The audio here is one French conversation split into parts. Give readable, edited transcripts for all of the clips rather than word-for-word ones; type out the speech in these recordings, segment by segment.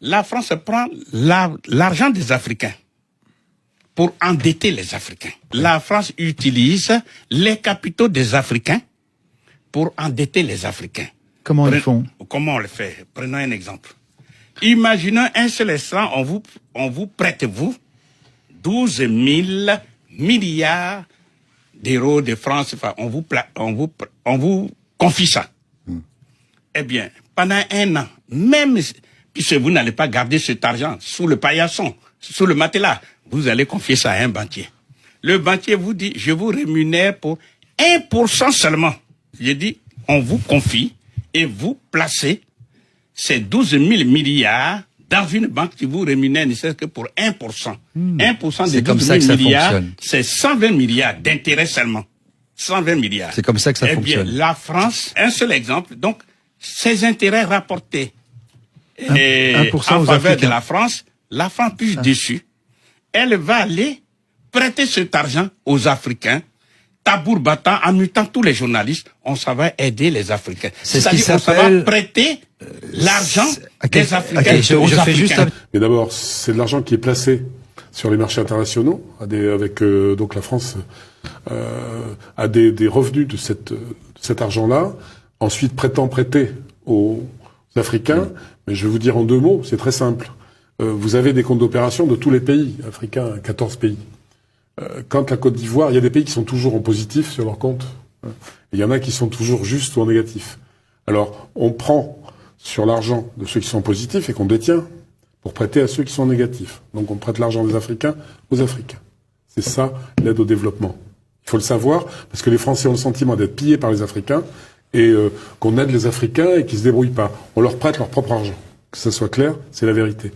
la France prend l'argent des Africains pour endetter les Africains. La France utilise les capitaux des Africains pour endetter les Africains. Comment ils font? Comment on le fait? Prenons un exemple. Imaginons un seul instant, on vous prête, 12 000 milliards d'euros de France, enfin, on vous confie ça. Eh bien, pendant un an, même puisque vous n'allez pas garder cet argent sous le paillasson, sous le matelas, vous allez confier ça à un banquier. Le banquier vous dit, je vous rémunère pour 1% seulement. J'ai dit, on vous confie et vous placez ces 12 000 milliards dans une banque qui vous rémunère ne serait-ce que pour 1%. 1% des 12 000 milliards, c'est 120 milliards d'intérêts seulement. 120 milliards. C'est comme ça que ça fonctionne. Eh bien, la France, un seul exemple, donc, ces intérêts rapportés en faveur de la France plus dessus, elle va aller prêter cet argent aux Africains, tabour battant, en mutant tous les journalistes, on s'en va aider les Africains. C'est-à-dire qu'on s'en va prêter l'argent des Africains aux Africains. Mais d'abord, c'est de l'argent qui est placé sur les marchés internationaux, avec donc la France a des revenus de cet argent-là, ensuite prêter aux Africains. Mais je vais vous dire en 2 mots, c'est très simple. Vous avez des comptes d'opération de tous les pays africains, 14 pays. Quand la Côte d'Ivoire, il y a des pays qui sont toujours en positif sur leur compte, et il y en a qui sont toujours juste ou en négatif. Alors, on prend sur l'argent de ceux qui sont positifs et qu'on détient pour prêter à ceux qui sont négatifs. Donc on prête l'argent des Africains aux Africains. C'est ça l'aide au développement. Il faut le savoir, parce que les Français ont le sentiment d'être pillés par les Africains et qu'on aide les Africains et qu'ils se débrouillent pas. On leur prête leur propre argent. Que ça soit clair, c'est la vérité.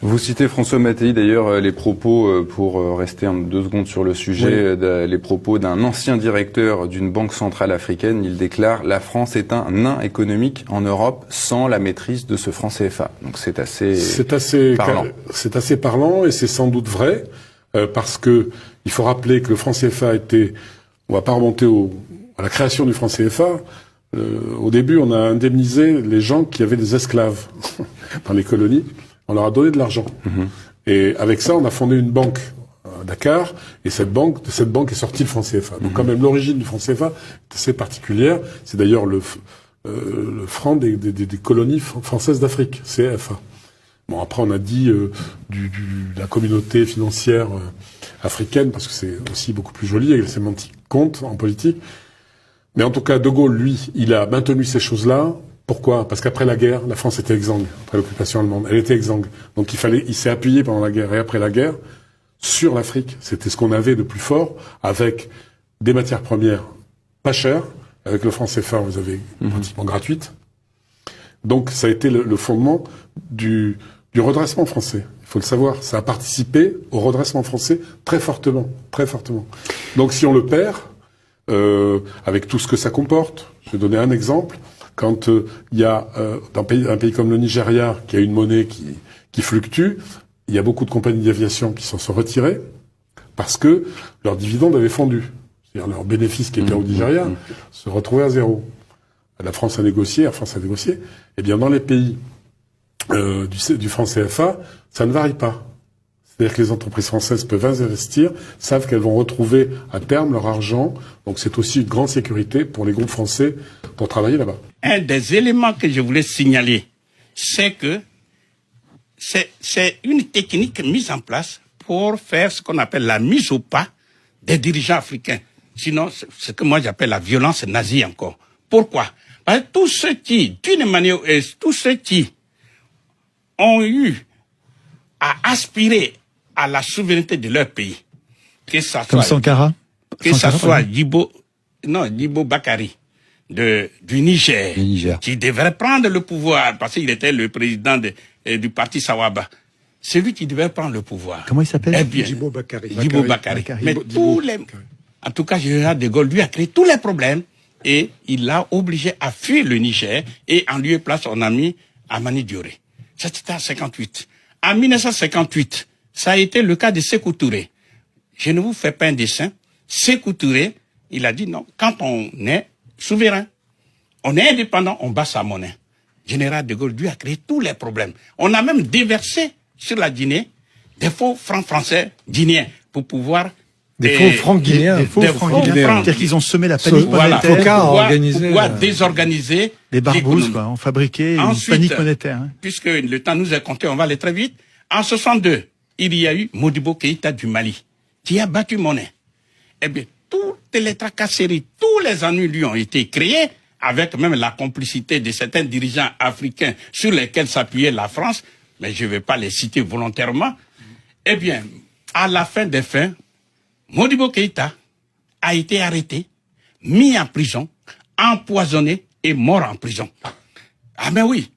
Vous citez François Mattei, d'ailleurs, les propos, pour rester 2 secondes sur le sujet, les propos d'un ancien directeur d'une banque centrale africaine. Il déclare « La France est un nain économique en Europe sans la maîtrise de ce franc CFA ». Donc c'est assez parlant. C'est assez parlant et c'est sans doute vrai, parce que il faut rappeler que le franc CFA était, on va pas remonter à la création du franc CFA, au début on a indemnisé les gens qui avaient des esclaves dans les colonies. On leur a donné de l'argent. Et avec ça, on a fondé une banque à Dakar, et de cette banque est sorti le franc CFA. Donc quand même, l'origine du franc CFA est assez particulière. C'est d'ailleurs le franc des colonies françaises d'Afrique, CFA. Bon, après, on a dit de la communauté financière africaine, parce que c'est aussi beaucoup plus joli, et la sémantique compte en politique. Mais en tout cas, De Gaulle, lui, il a maintenu ces choses-là. Pourquoi? Parce qu'après la guerre, la France était exsangue. Après l'occupation allemande, elle était exsangue. Donc il s'est appuyé pendant la guerre et après la guerre sur l'Afrique. C'était ce qu'on avait de plus fort, avec des matières premières pas chères. Avec le franc CFA, vous avez pratiquement gratuite. Donc ça a été le fondement du redressement français. Il faut le savoir. Ça a participé au redressement français très fortement, très fortement. Donc si on le perd, avec tout ce que ça comporte, je vais donner un exemple. Quand il y a dans un pays comme le Nigeria, qui a une monnaie qui fluctue, il y a beaucoup de compagnies d'aviation qui s'en sont retirées parce que leurs dividendes avaient fondu. C'est-à-dire leurs bénéfices qui étaient au Nigeria se retrouvaient à zéro. La France a négocié, Air France a négocié. Eh bien, dans les pays du franc CFA, ça ne varie pas. C'est-à-dire que les entreprises françaises peuvent investir, savent qu'elles vont retrouver à terme leur argent. Donc c'est aussi une grande sécurité pour les groupes français pour travailler là-bas. Un des éléments que je voulais signaler, c'est que c'est une technique mise en place pour faire ce qu'on appelle la mise au pas des dirigeants africains. Sinon, c'est ce que moi j'appelle la violence nazie encore. Pourquoi? Parce que tous ceux qui, d'une manière ou tous ceux qui ont eu à aspirer à la souveraineté de leur pays, que ça comme soit Sankara, que ça soit Djibo Bakary du Niger, qui devrait prendre le pouvoir parce qu'il était le président du parti Sawaba. C'est lui qui devait prendre le pouvoir. Comment il s'appelle? Eh bien, Djibo Bakary. Mais en tout cas, général de Gaulle lui a créé tous les problèmes et il l'a obligé à fuir le Niger et en lieu et place on a mis Amani Dioré. Ça c'était en 58. En 1958, ça a été le cas de Sékou Touré. Je ne vous fais pas un dessin. Sékou Touré, il a dit non, quand on est souverain, on est indépendant, on bat sa monnaie. général de Gaulle, lui a créé tous les problèmes. On a même déversé sur la Guinée des faux francs français guinéens pour pouvoir... Des faux francs guinéens. Des faux francs guinéens. C'est-à-dire qu'ils ont semé la panique Voilà, pour monétaire. pouvoir désorganiser les barbouzes, l'économie. quoi, ont fabriqué une Ensuite, panique monétaire. Hein. Puisque le temps nous est compté, on va aller très vite. En 62, il y a eu Modibo Keïta du Mali, qui a battu monnaie. Eh bien, toutes les tracasseries, tous les ennuis lui ont été créés, avec même la complicité de certains dirigeants africains sur lesquels s'appuyait la France, mais je ne vais pas les citer volontairement. Eh bien, à la fin des fins, Modibo Keïta a été arrêté, mis en prison, empoisonné et mort en prison. Ah ben oui.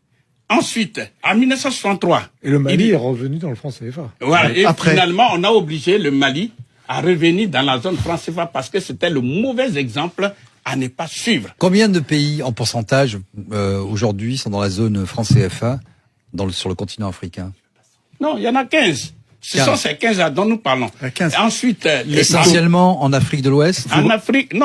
Ensuite, en 1963... Et le Mali est revenu dans le franc CFA. Voilà. Et Après, finalement, on a obligé le Mali à revenir dans la zone franc CFA parce que c'était le mauvais exemple à ne pas suivre. Combien de pays en pourcentage aujourd'hui sont dans la zone franc CFA sur le continent africain? Non, il y en a 15. Ce 15. sont ces 15 dont nous parlons. 15. Ensuite, Essentiellement en Afrique de l'Ouest. en Afrique, non.